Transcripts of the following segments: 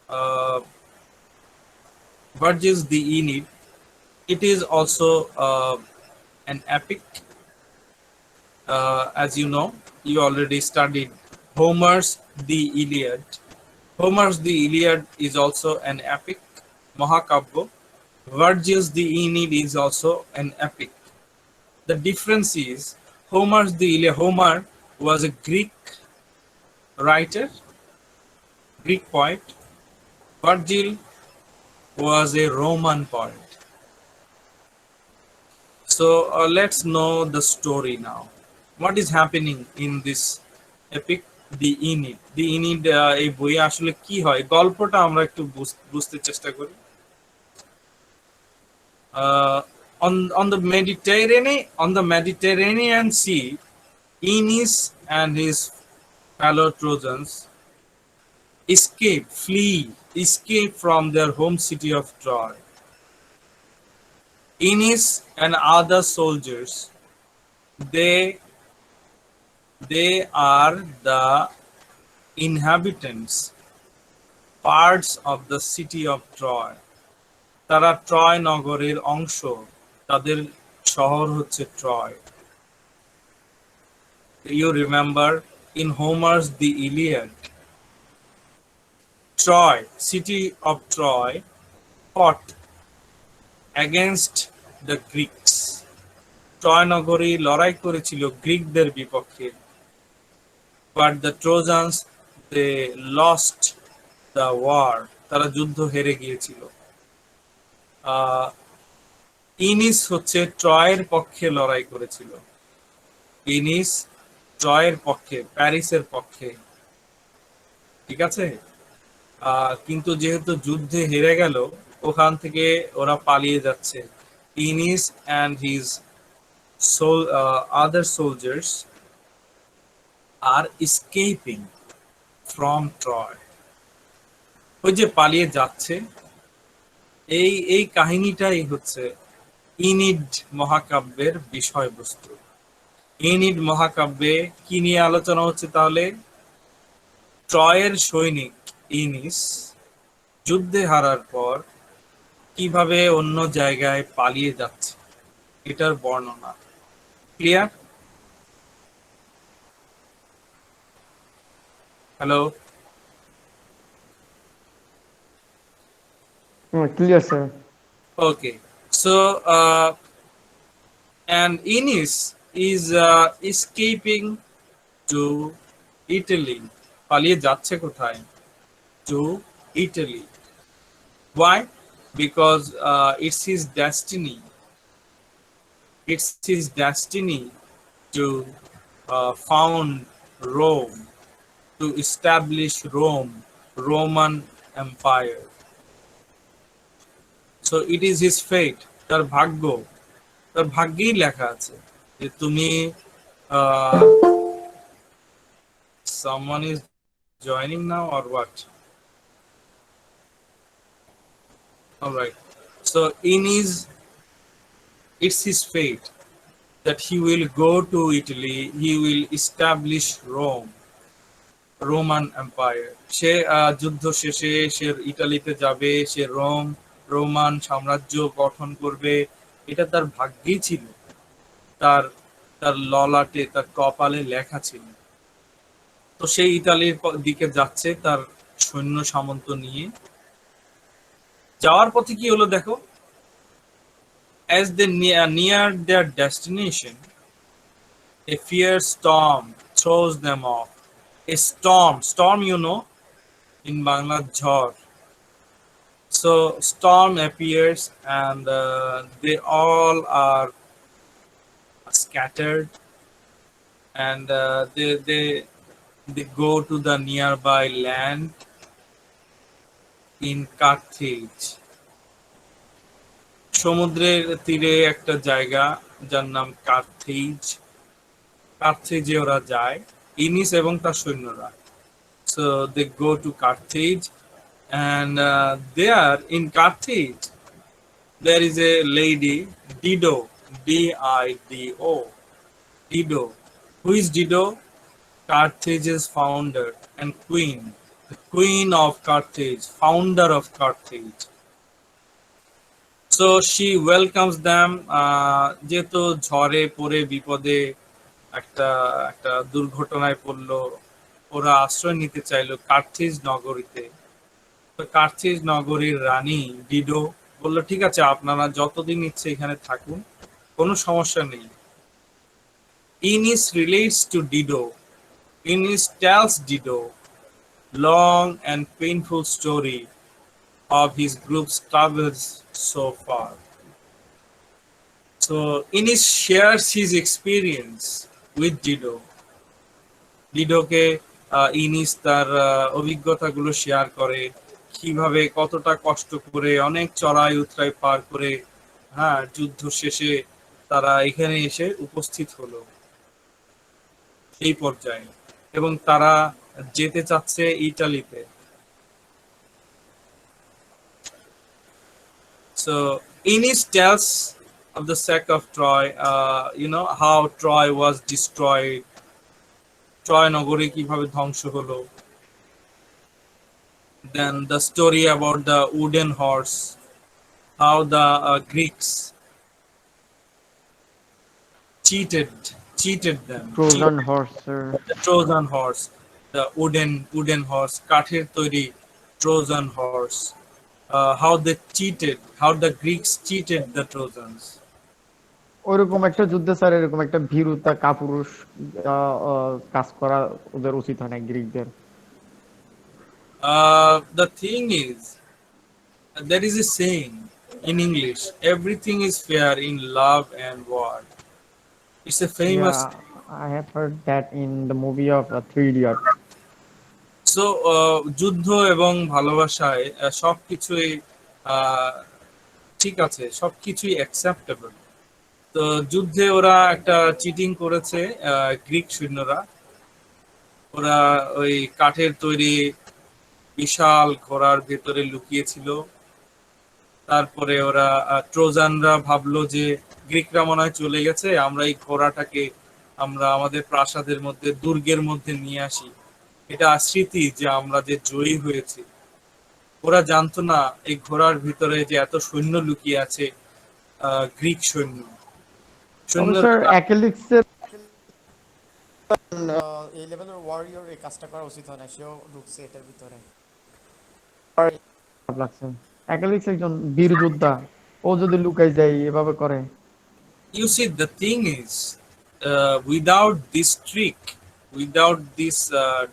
uh, Virgil's the Aeneid. It is also an epic. As you know, you already studied Homer's The Iliad. Homer's The Iliad is also an epic, Mahakabya. Virgil's The Aeneid is also an epic. The difference is Homer's The Iliad. Homer was a Greek writer, Greek poet. Virgil was a Roman poet. So let's know the story now. What is happening in this epic, The Aeneid? The Aeneid এই বইয়ে আসলে কি হয় গল্পটা আমরা একটু বুঝতে চেষ্টা করি। On the Mediterranean Sea, Aeneas and his fellow Trojans escape from their home city of Troy. Aeneas and other soldiers, they are the inhabitants, parts of the city of Troy. তারা ট্রয় নগরের অংশ, তাদের শহর হচ্ছে Troy. You remember in Homer's The Iliad, Troy, city of Troy, fought against the Greeks. Troy নগরী লড়াই করেছিল গ্রিকদের বিপক্ষে। But the Trojans, they lost the war. তারা যুদ্ধ হেরে গিয়েছিল। ইনিস হচ্ছে ট্রয়ের পক্ষে লড়াই করেছিল। ইনিস ট্রয়ের পক্ষে, প্যারিসের পক্ষে, ঠিক আছে। কিন্তু যেহেতু যুদ্ধে হেরে গেল, ওখান থেকে ওরা পালিয়ে যাচ্ছে। ইনিস and his other soldiers are escaping from Troy. ওই যে পালিয়ে যাচ্ছে, এই কাহিনীটাই হচ্ছে ইনিড মহাকাব্যের বিষয়বস্তু। ইনিড মহাকাব্যে কি নিয়ে আলোচনা হচ্ছে তাহলে? ট্রয়ের সৈনিক ইনিস যুদ্ধে হারার পর কিভাবে অন্য জায়গায় পালিয়ে যাচ্ছে, এটার বর্ণনা। Clear? Hello, clear, sir. okay. So and Inis is escaping to Italy. পালিয়ে যাচ্ছে কোথায়? To Italy. Why? Because it's his destiny. It's his destiny to found Rome, to establish Rome, Roman Empire. So it is his fate, তার ভাগ্য, তার ভাগ্যেই লেখা আছে যে তুমি someone is joining now or what? All right. So it's his fate that he will go to Italy, he will establish Rome, Roman Empire. সে যুদ্ধ শেষে সে ইতালিতে যাবে, সে রোমান সাম্রাজ্য গঠন করবে। এটা তার ভাগ্যেই ছিল, তার ললাটে, তার কপালে লেখা ছিল। তো সেই ইতালির দিকে যাচ্ছে তার সৈন্য সামন্ত নিয়ে। যাওয়ার পথে কি হলো দেখো, as they near their destination, a fierce storm throws them off. A storm, you know, in Bangla, jhor. So storm appears and they all are scattered, and they go to the nearby land in Carthage. সমুদ্রের তীরে একটা জায়গা যার নাম কার্থেজে ওরা যায়, ইনিস এবং তার সৈন্যরা। So they go to Carthage, and there in Carthage there is a lady, Dido, Dido. Dido. Who is Dido? Carthage's founder and queen, the queen of Carthage, founder of Carthage. So she welcomes them. যেহেতু ঝড়ে পড়ে বিপদে একটা একটা দুর্ঘটনায় পড়লো, ওরা আশ্রয় নিতে চাইলো কার্থেজ নগরীতে। তো কার্থেজ নগরীর রানী ডিডো বললো, ঠিক আছে, আপনারা যতদিন ইচ্ছে এখানে থাকুন, কোনো সমস্যা নেই। Ennis relates to Dido. Ennis tells Dido long and painful story of his group's travels so far. So Ennis shares his experience with Dido. ডিডোকে ইনিস তার অভিজ্ঞতাগুলো শেয়ার করে, কিভাবে কতটা কষ্ট করে অনেক চড়াই উতরাই পার করে, হ্যাঁ, যুদ্ধ শেষে তারা এখানে এসে উপস্থিত হলো এই পর্যায়ে, এবং তারা যেতে চাচ্ছে ইতালিতে। So Ennis tells of the sack of Troy, how Troy was destroyed, Troy নগরী কিভাবে ধ্বংস হলো। Then the story about the wooden horse, how the Greeks cheated them. Trojan horse, sir. The Trojan horse, the wooden horse, কাঠের তৈরি Trojan horse. How the Greeks cheated the Trojans. ওইরকম একটা যুদ্ধে sir এরকম একটা ভীরুতা কাপুরুষ কাজ করা ওদের উচিত হয় না গ্রিকদের। The thing is, there is a saying in English, everything is fair in love and war. It's a famous. Yeah, I have heard that in the movie of Three Idiots. So যুদ্ধ এবং ভালোবাসায় সবকিছুই ঠিক আছে, সবকিছুই acceptable. তো যুদ্ধে ওরা একটা চিটিং করেছে, গ্রিক সৈন্যরা। ওরা ওই কাঠের তৈরি বিশাল ঘোড়ার ভেতরে লুকিয়েছিল। তারপরে ওরা ট্রোজানরা ভাবলো যে গ্রিকরা মনে হয় চলে গেছে, আমরা এই ঘোড়াটাকে আমরা আমাদের প্রাসাদের মধ্যে, দুর্গের মধ্যে নিয়ে আসি, এটা স্মৃতি যে আমরা যে জয়ী হয়েছি। ওরা জানতো না এই ঘোড়ার ভিতরে যে এত সৈন্য লুকিয়ে আছে, গ্রিক সৈন্য। এই লেভেলের ওয়ারিয়র এই কাজটা করা উচিত হয় না, সেও ঢুকছে এটার ভিতরে। অ্যাকেলিক্স একজন বীর যোদ্ধা, ও যদি লুকাই যায় এভাবে করে। You see, the thing is, without this trick, without this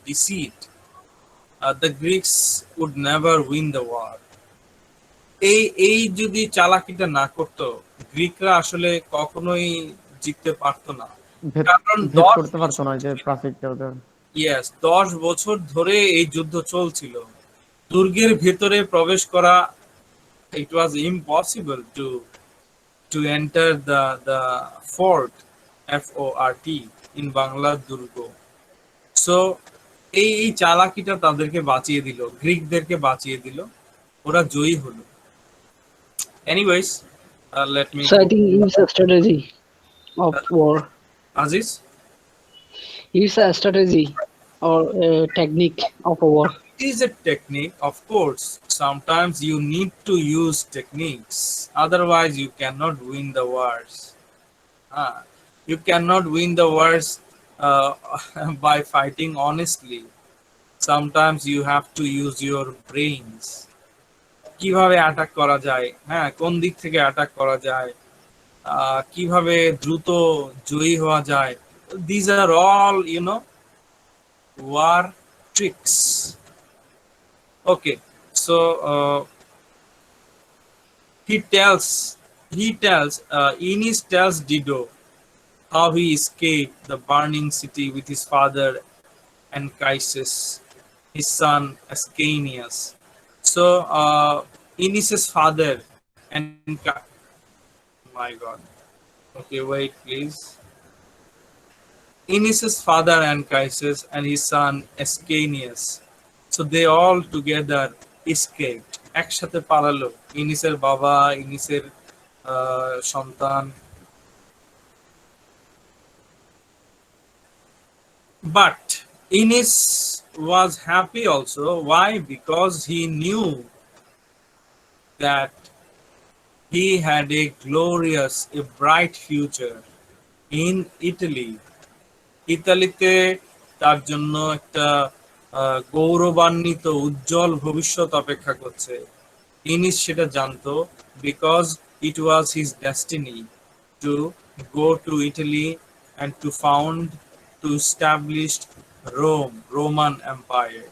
deceit, the Greeks would never win the war. এই যদি চালাকিটা না করতো, গ্রিকরা আসলে কখনোই জিততে পারতো না। কারণ 10 বছর ধরে এই যুদ্ধ চলছিল, দুর্গের ভেতরে প্রবেশ করা, it was impossible to enter the fort, fort in Bangla দুর্গ। সো এই চালাকিটা তাদেরকে বাঁচিয়ে দিল, গ্রিকদেরকে বাঁচিয়ে দিল, ওরা জয়ী হলো। Anyways, let me. So I think it's a strategy of war. Aziz? It's a strategy or a technique of a war. It is a technique, of course. Sometimes you need to use techniques. Otherwise, you cannot win the wars. You cannot win the wars by fighting honestly. Sometimes you have to use your brains. কিভাবে attack করা যায়, হ্যাঁ, কোন দিক থেকে attack করা যায়, কিভাবে দ্রুত জয়ী হওয়া যায়, these are all war tricks. Okay, so Ennis tells Dido how he escaped the burning city with his father Anchises, his son Ascanius. So Ennis's father and my God. Okay, wait, please. Ennis's father Anchises and his son Ascanius. So they all together escaped. একসাথে পালালো, ইনিসের বাবা, ইনিসের সন্তান। But Ennis was happy also. Why? Because he knew that he had a glorious, a bright future in Italy. ইতালিতে তার জন্য একটা গৌরবান্বিত উজ্জ্বল ভবিষ্যৎ অপেক্ষা করছে। ইনিস সেটা জানতো, because it was his destiny to go to Italy and to found, to establish Rome, Roman empire.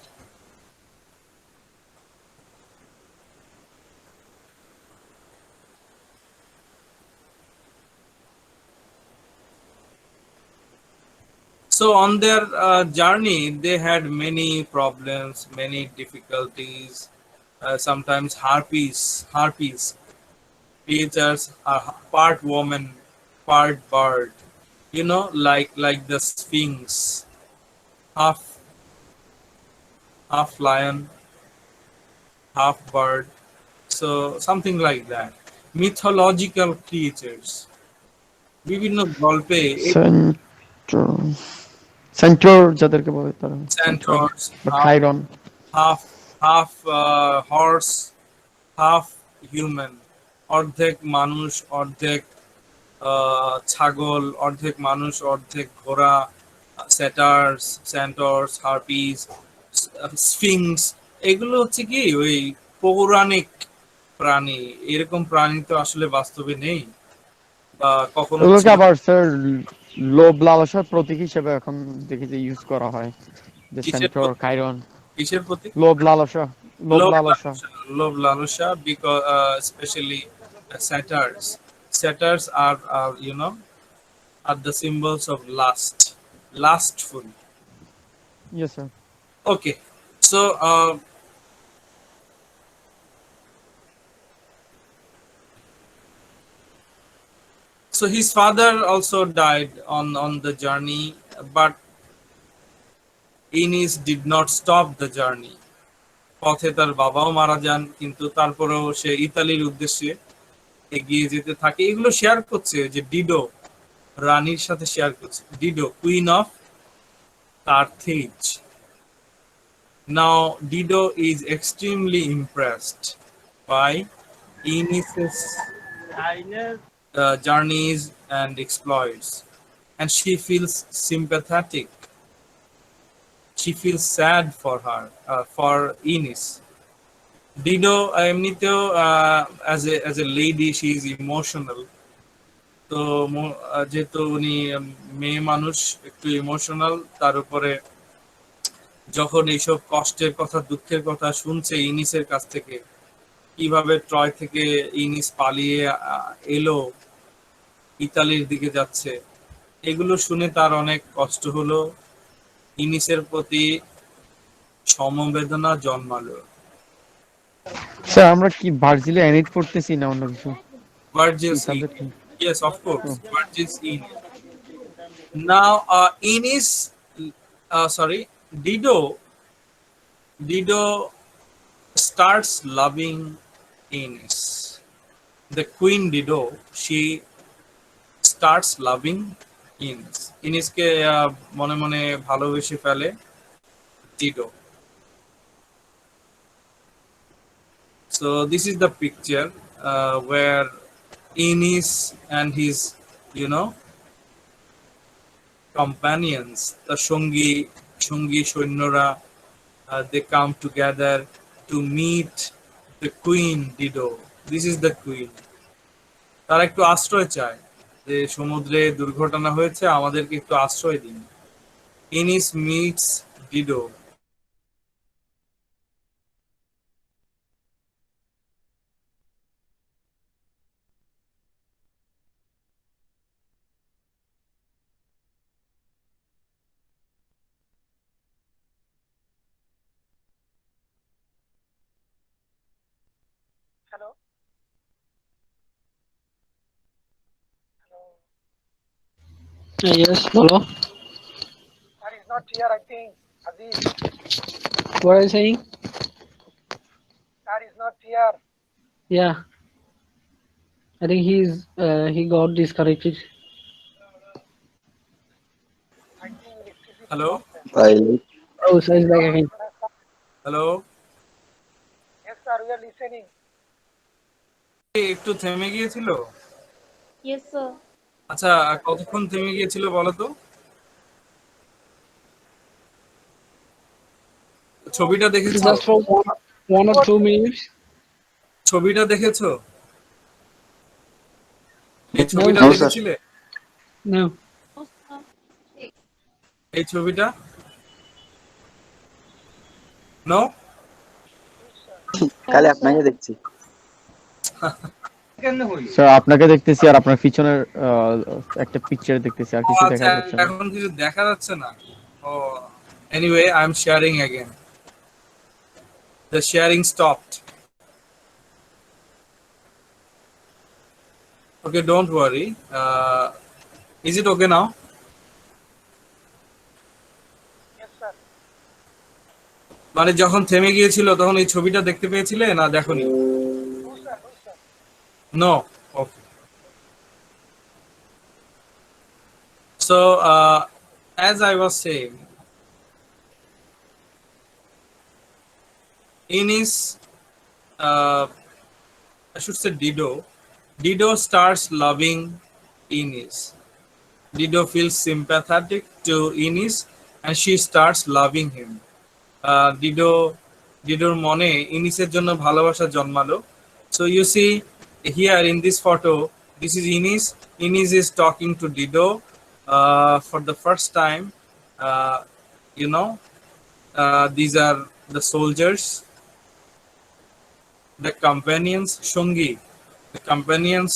So on their journey, they had many problems, many difficulties. Sometimes harpies, creatures are part woman, part bird. Like the sphinx, half half lion, half bird. So something like that. Mythological creatures. বিভিন্ন গল্পে সেন্টর সেন্টর যাদেরকে বলে তারা সেন্টর centaurs, বা খাইরন। half half horse, half human, অর্ধেক মানুষ অর্ধেক ছাগল, অর্ধেক মানুষ অর্ধেক ঘোড়া, স্যাটার্স, সেন্টর্স, হার্পিস, স্ফিংস। এগুলো হচ্ছে কি ওই পৌরাণিক প্রাণী। এরকম প্রাণী তো আসলে বাস্তবে নেই বা কখনো এগুলোকে ছিল। আবার স্যার লোভ লালসার প্রতীক হিসেবে এখন দেখি যে ইউজ করা হয়, যে কিসের সেন্টর খাইরন। কিসের প্রতি? লোভ লালসা, লোভ Love লালসা। Lalusha, Love Lalusha, because especially satyrs. Satyrs are are the symbols of lust, lustful. Yes sir. Okay, so so his father also died on the journey, but Enis did not stop the journey. পথে তার বাবাও মারা যান, কিন্তু তারপরেও সে ইতালির উদ্দেশ্যে এগিয়ে যেতে থাকে। এগুলো শেয়ার করছে যে ডিডো রানীর সাথে শেয়ার করছে, Dido queen of Carthage. Now Dido is extremely impressed by Aeneas's journeys and exploits, and she feels sympathetic. She feels sad for her, for Enis. Dido এমনিতেও as a lady she is emotional. তো যেহেতু উনি মেয়ে মানুষ, একটু emotional, তার উপরে যখন এইসব কষ্টের কথা, দুঃখের কথা শুনছে ইনিসের কাছ থেকে, কিভাবে ট্রয় থেকে ইনিস পালিয়ে এলো, ইতালির দিকে যাচ্ছে, এগুলো শুনে তার অনেক কষ্ট হলো। ইনিসের প্রতি সমবেদনা জন্মালো। স্যার আমরা কি ভার্জিলে এনিট পড়তেছি না অন্য কিছু? Virgil's subject Aeneid. Yes, of course. Virgil's Aeneid. Now, Enis, sorry, Dido starts loving Enis. The Queen Dido, she starts loving Enis. ইনিসকে মনে মনে ভালোবেসে ফেলে Dido. So this is the picture where Enis and his, companions, the সঙ্গী সৈন্যরা, they come together to meet the Queen Dido. This is the Queen. তারা একটু আশ্রয় চায় যে সমুদ্রে দুর্ঘটনা হয়েছে, আমাদেরকে একটু আশ্রয় দিন। Enis meets Dido. Yes, hello. That is not here, I think. Aziz, What are you saying? that is not here. Yeah, I think he got disconnected. I think electricity. Hello? I Oh, so it's back again. Hello, Yes, sir. We are listening. একটু থেমে গিয়েছিল। Yes, sir. আচ্ছা, কতক্ষণ থেমে গিয়েছিল বলো তো? ছবিটা দেখেছো? Just for 1 or 2 minutes. ছবিটা দেখেছো? এই ছবিটা No, দেখেছিলে? no. No, sir. এই ছবিটা? নো? খালি আপনাকে দেখছি। স্যার আপনাকে দেখতেছি আর আপনার পিছনের একটা পিকচার দেখতেছি আর কিছু দেখা আচ্ছা, যাচ্ছে না। এখন কিছু দেখা যাচ্ছে না। ও, anyway, I'm sharing again. The sharing stopped. Okay, don't worry. Is it okay now? Yes, sir. মানে যখন থেমে গিয়েছিল তখন এই ছবিটা দেখতে পেয়েছিলে না দেখোনি? No, sir. No, sir. No. Okay. So, as I was saying, Ines, I should say Dido starts loving Ines. Dido feels sympathetic to Ines and she starts loving him. Didoর মনে ইনিসের জন্য ভালোবাসা জন্মালো. So you see here in this photo, this is Ines. Ines is talking to Dido for the first time. You know, these are the soldiers, the companions, Shungi, the companions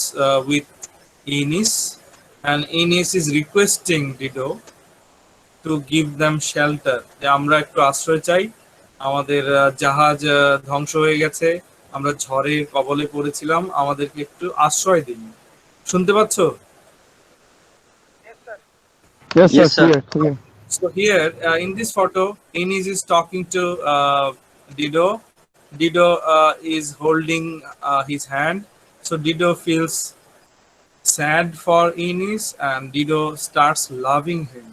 with Ines, and Ines is requesting Dido to give them shelter. যে আমরা একটু আশ্রয় চাই, আমাদের জাহাজ ধ্বংস হয়ে গেছে, আমরা ঝড়ের কবলে পড়েছিলাম, আমাদেরকে একটু আশ্রয় দিন। শুনতে পাচ্ছো? Yes, sir. Yes, Yes, sir. sir. Clear. So here in this photo, Ines is talking to Dido. Dido is holding his hand. So Dido feels sad for Ines and Dido starts loving him.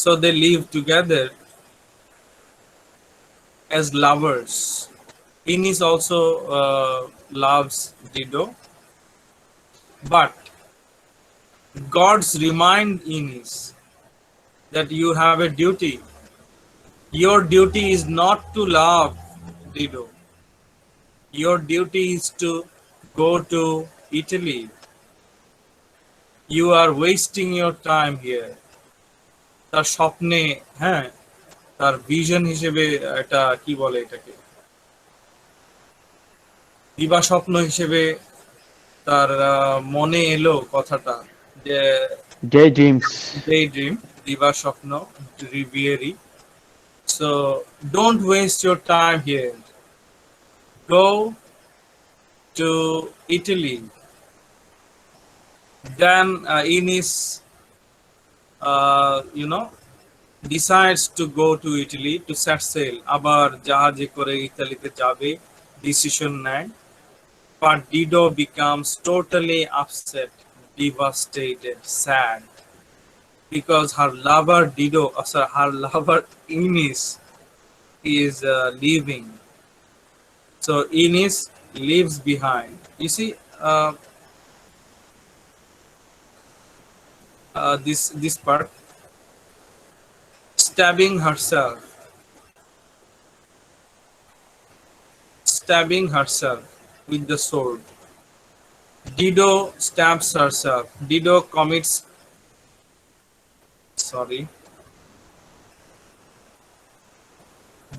So they live together as lovers. Ines also loves Dido, but gods remind Ines that you have a duty. Your duty is not to love Dido. Your duty is to go to Italy. You are wasting your time here. তার স্বপ্নে, হ্যাঁ, তার vision হিসেবে এটা কি বলে এটাকে, দিবা স্বপ্ন হিসেবে তার মনে এলো কথাটা যে Daydreams. ড্রিম, দিবা স্বপ্ন, রিভিয়েরি. So don't waste your time here. Go to Italy. Then Ines, decides to go to Italy to set sail. আবার জাহাজে করে ইতালিতে যাবে, ডিসিশন নেয়. But Dido becomes totally upset, devastated, sad, because her lover her lover Ines is leaving. So Ines leaves behind. You see, this part, stabbing herself with the sword. Dido stabs herself. Dido commits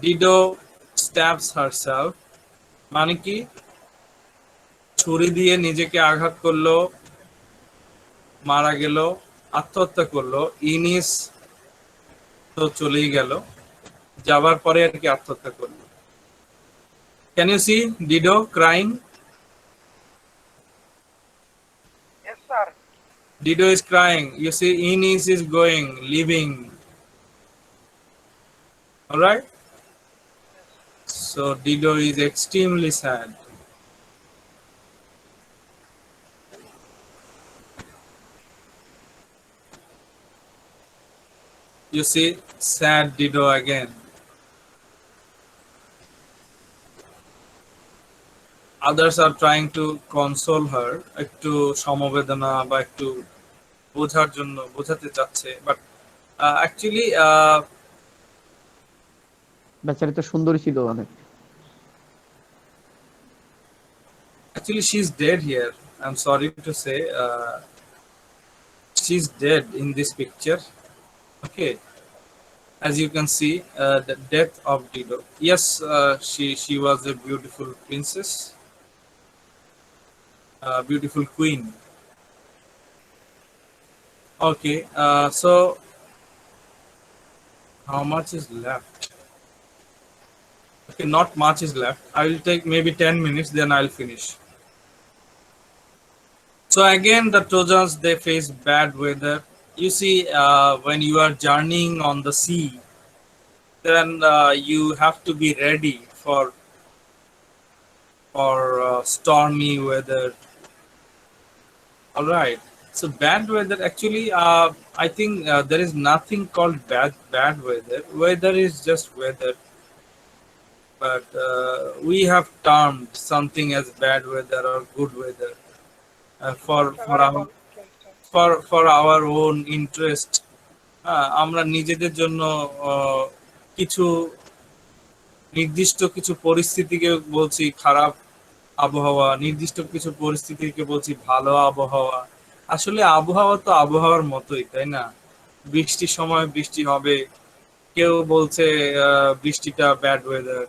Dido stabs herself. মানে কি, ছুরি দিয়ে নিজেকে আঘাত করলো, মারা গেল, আত্মহত্যা করলো. ইনিস তো চলেই গেল, যাবার পরে আর কি আত্মহত্যা করলো. Can you see Dido crying? Yes, sir. Dido is crying. You see, Ines is going, leaving. All right. So Dido is extremely sad. You see, sad Dido again. Others are trying to console her, একটু সমবেদনা বা একটু বোঝার জন্য বোঝাতে চাচ্ছে, but actually বেচারি তো সুন্দরী ছিল অনেক। actually she's dead here. I'm sorry to say, she's dead in this picture. Okay, as you can see, the death of Dido. Yes, she was a beautiful princess, beautiful queen. Okay, so how much is left? Okay, not much is left. I will take maybe 10 minutes, then I'll finish. So again, the Trojans, they face bad weather. You see, when you are journeying on the sea, then you have to be ready for stormy weather. All right. So bad weather. Actually, I think there is nothing called bad weather. Weather is just weather. But we have termed something as bad weather or good weather for our own interest. আমরা নিজেদের জন্য কিছু নির্দিষ্ট কিছু পরিস্থিতিকে বলছি খারাপ আবহাওয়া, নির্দিষ্ট কিছু পরিস্থিতিকে বলছি ভালো আবহাওয়া। আসলে আবহাওয়া তো আবহাওয়ার মতোই, তাই না? বৃষ্টির সময় বৃষ্টি হবে, কেউ বলছে বৃষ্টিটা ব্যাড ওয়েদার,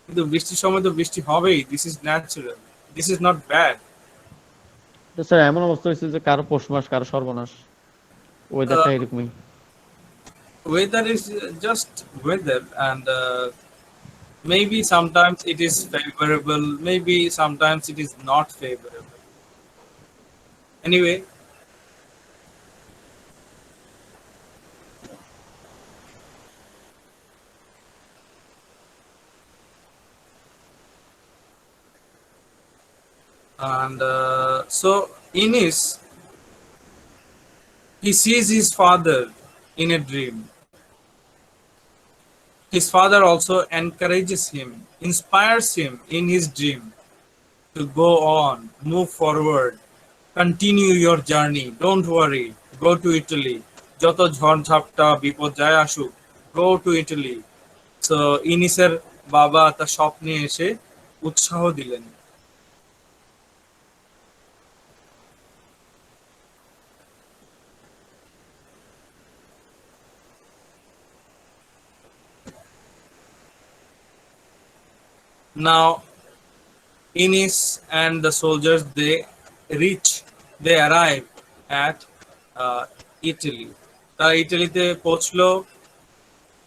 কিন্তু বৃষ্টির সময় তো বৃষ্টি হবেই। This is natural, this is not bad. Sir এমন অবস্থা হয়েছে যে কারো পৌষ মাস কারো সর্বনাশ, ওয়েদারটা এরকমই। Weather is just weather, and maybe sometimes it is favorable, maybe sometimes it is not favorable. Anyway, and so Ines, he sees his father in a dream. His father also encourages him, inspires him in his dream to go on, move forward, continue your journey, don't worry, go to Italy. যত ঝড় ঝাপটা বিপদ যায় আসুক, go to Italy. So ইনিসের বাবা তার স্বপ্নে এসে উৎসাহ দিলেন। Now, Ines and the soldiers, they arrive at Italy. তারা ইটালিতে পৌঁছলো।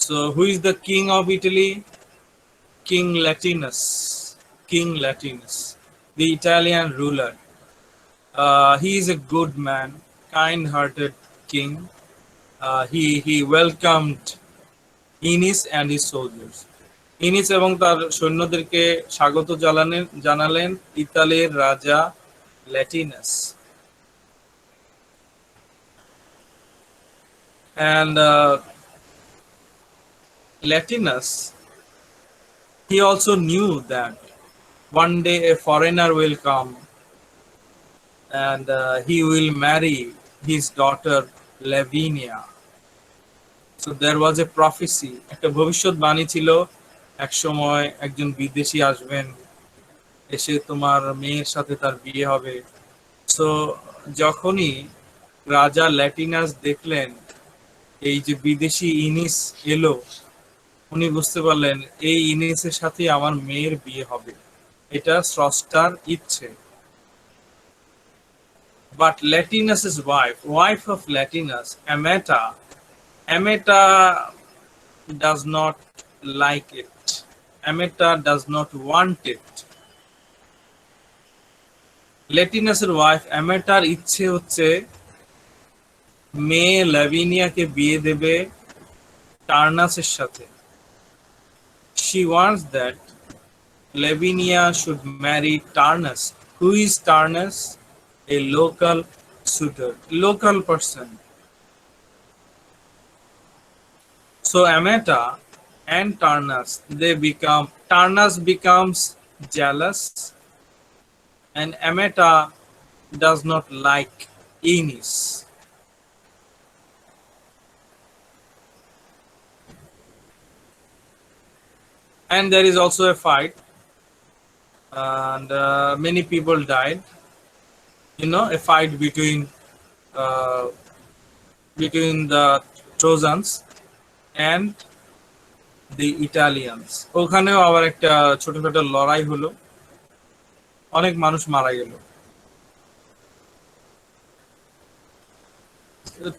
So, who is the king of Italy? King Latinus. King Latinus, the Italian ruler. He is a good man, kind-hearted king. He welcomed Ines and his soldiers. ইনিস এবং তার সৈন্যদেরকে স্বাগত জানালেন ইতালির রাজা ল্যাটিনাস। And Latinus, he also knew that one day a foreigner will come and he will marry his daughter Lavinia. So there was a prophecy, একটা ভবিষ্যৎবাণী ছিল, এক সময় একজন বিদেশি আসবেন, এসে তোমার মেয়ের সাথে তার বিয়ে হবে। সো যখনই রাজা ল্যাটিনাস দেখলেন এই যে বিদেশি ইনিস এলো, উনি বুঝতে পারলেন এই ইনিসের সাথে আমার মেয়ের বিয়ে হবে, এটা স্রষ্টার ইচ্ছে। But Latinus's wife of Latinus, Amata does not like it. Amata does not want it. ল্যাটিনাসের ওয়াইফ অ্যামেটার ইচ্ছে হচ্ছে মেয়ে ল্যাভিনিয়াকে বিয়ে দেবে টার্নাসের সাথে। She wants that Lavinia should marry Turnus. Who is Turnus? A local suitor, local person. So Amata and Turnus becomes jealous, and Amata does not like Enis. And there is also a fight, and many people died. A fight between the Trojans and the Italians. ওখানেও আবার একটা ছোটখাটো লড়াই হলো, অনেক মানুষ মারা গেল।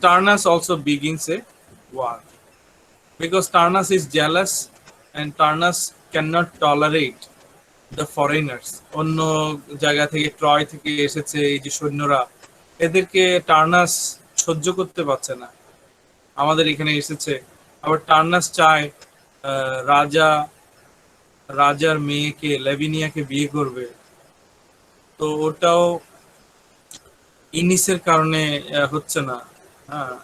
Turnus also begins a war because Turnus is jealous and Turnus cannot tolerate the foreigners. অন্য জায়গা থেকে ট্রয় থেকে এসেছে এই যে সৈন্যরা, এদেরকে টার্নাস সহ্য করতে পারছে না, আমাদের এখানে এসেছে। আবার টার্নাস চায় রাজার মেয়েকে লেভিনিয়াকে বিয়ে করবে, তো ওটাও ইনিসের কারণে হচ্ছে না। হ্যাঁ,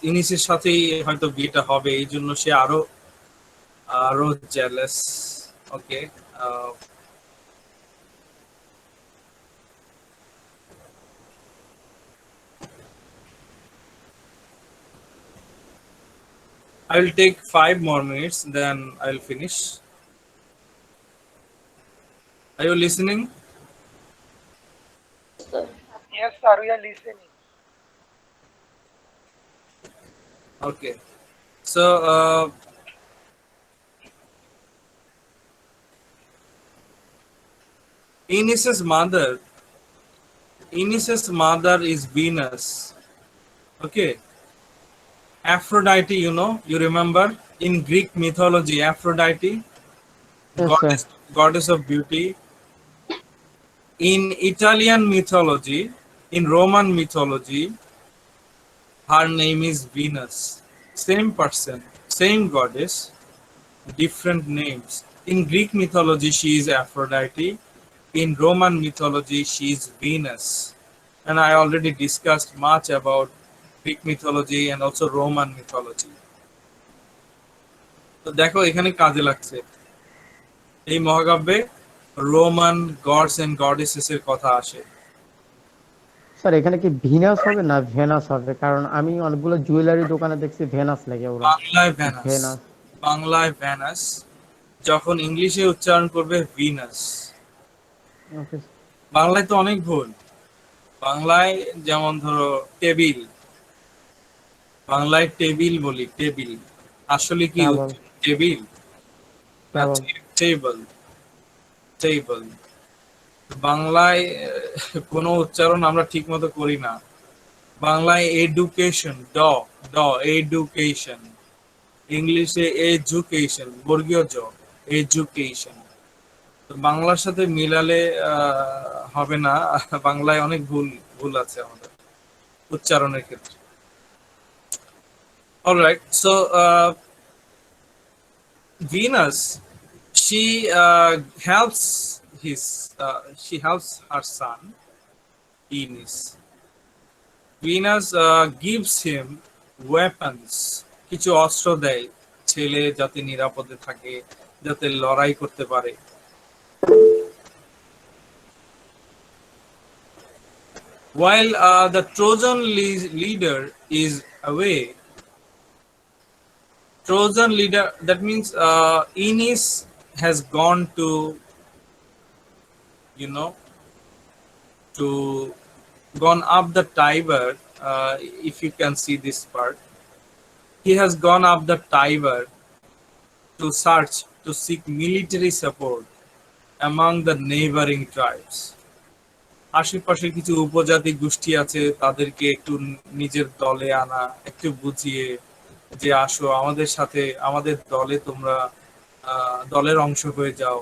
ইনিসের সাথেই হয়তো বিয়েটা হবে, এই জন্য সে আরো jealous. Okay, I will take 5 more minutes, then I'll finish. Are you listening? Sir. Yes, sir, we are listening. Okay. So, Enis's mother is Venus. Okay. Aphrodite, you remember in Greek mythology, Aphrodite, Yes, goddess of beauty. In Italian mythology, in Roman mythology, her name is Venus. Same person, same goddess, different names. In Greek mythology, she is Aphrodite. In Roman mythology, she is Venus. And I already discussed much about Greek mythology and also Roman mythology. তো দেখো এখানে কাজে লাগছে, এই মহাকাব্যে Roman gods and goddesses এর কথা আসে। Sir এখানে কি ভিনাস হবে না ভেনাস হবে? কারণ আমি অনেকগুলো জুয়েলারি দোকানে দেখছি ভেনাস লাগে ওরা। বাংলায় ভেনাস, যখন ইংলিশে উচ্চারণ করবে ভিনাস। ওকে, বাংলায় তো অনেক ভুল। বাংলায় যেমন ধরো টেবিল, বাংলায় টেবিল বলি, টেবিল আসলে কি টেবিল, টেবল, টেবল। বাংলায় কোনো উচ্চারণ আমরা ঠিক মতো করি না। বাংলায় এডুকেশন, এডুকেশন, ইংলিশে এডুকেশন, বর্গীয় জ, এডুকেশন। বাংলার সাথে মিলালে হবে না, বাংলায় অনেক ভুল আছে আমাদের উচ্চারণের ক্ষেত্রে। Alright, so Venus, she helps her son Enis. Venus gives him weapons, কিছু অস্ত্র দেয় ছেলে যাতে নিরাপদে থাকে, যাতে লড়াই করতে পারে। While the Trojan leader is away, Trojan leader, that means Enis has gone to, gone up the Tiber. If you can see this part, he has gone up the Tiber to seek military support among the neighboring tribes. আশেপাশে কিছু উপজাতি গোষ্ঠী আছে, তাদেরকে একটু নিজের দলে আনা, একটু বুঝিয়ে যে আসো আমাদের সাথে, আমাদের দলে তোমরা দলের অংশ হয়ে যাও,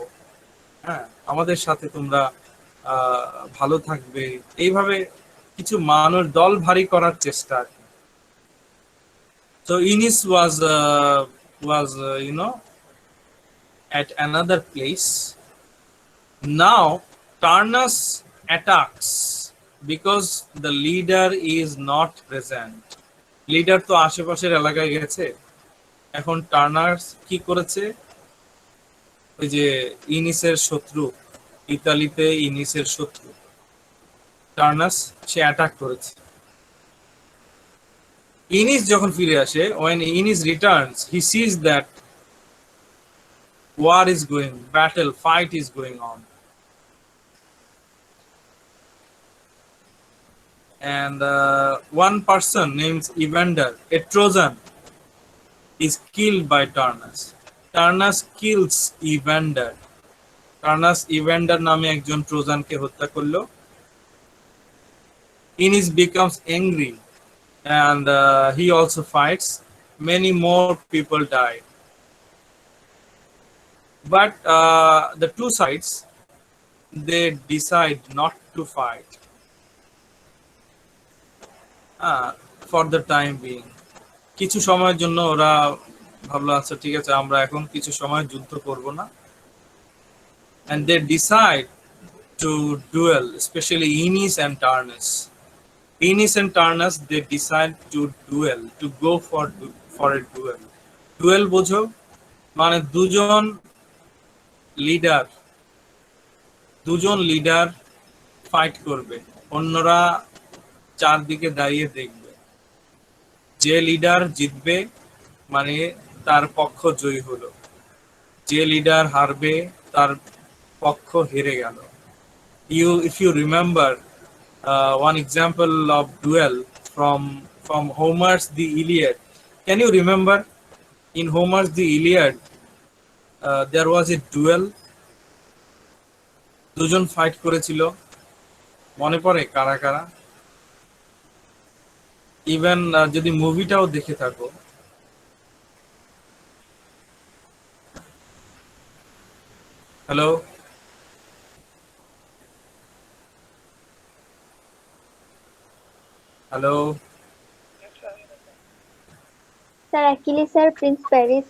হ্যাঁ আমাদের সাথে তোমরা ভালো থাকবে, এইভাবে কিছু মানুষ দল ভারী করার চেষ্টা। So Enis was at another place. Now Turnus attacks because the leader is not present. Leader তো আশেপাশের এলাকায় গেছে। এখন টার্নার্স কি করেছে, ওই যে ইনিসের শত্রু, ইতালিতে ইনিসের শত্রু টার্নাস, সে অ্যাটাক করেছে। ইনিস যখন ফিরে আসে, when ইনিস returns he sees that war is going, battle, fight is going on, and one person named Evander, a Trojan, is killed by Turnus. Turnus kills Evander. Turnus Evander নামে একজন ট্রোজানকে হত্যা করলো। Inis becomes angry and he also fights. Many more people died. But the two sides, they decide not to fight for the time being. কিছু সময়ের জন্য ওরা ভাবলো, আচ্ছা ঠিক আছে, আমরা এখন কিছু সময় যুদ্ধ করব না। And they decide to duel, especially Inis and Turnus. Inis and Turnus, they decide to duel, to go for a duel. Duel বোঝো, মানে দুজন লিডার ফাইট করবে, অন্যরা চারদিকে দাঁড়িয়ে দেখবে। যে লিডার জিতবে মানে তার পক্ষ জয়ী হলো, যে লিডার হারবে তার পক্ষ হেরে গেল। If you remember one example of duel from Homer's The Iliad, can you remember in Homer's The Iliad there was a duel, দুজন ফাইট করেছিল, মনে পড়ে কারা কারা? ইভেন যদি মুভিটাও দেখে থাকো, hello hello Sir, Achilles, sir, Prince Paris.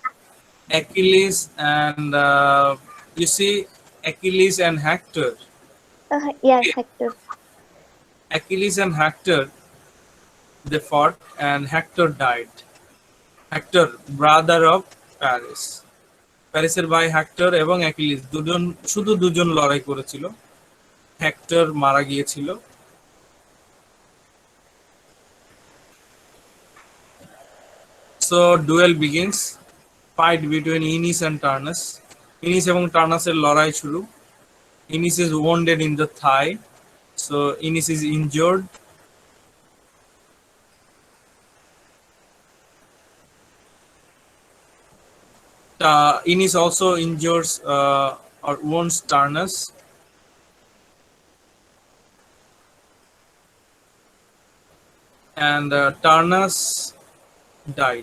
Achilles and you see Achilles and Hector. Yes, Hector. Achilles and Hector, they fought and Hector died. Hector, brother of Paris. প্যারিসের ভাই হেক্টর এবং অ্যাকিলিস শুধু দুজন লড়াই করেছিল, হেক্টর মারা গিয়েছিল। So duel begins, fight between Inis and Turnus. Inis এবং টার্নাসের লড়াই শুরু। Inis is wounded in the thigh, so Inis is injured. Inis also injures or wounds Turnus. And Turnus dies.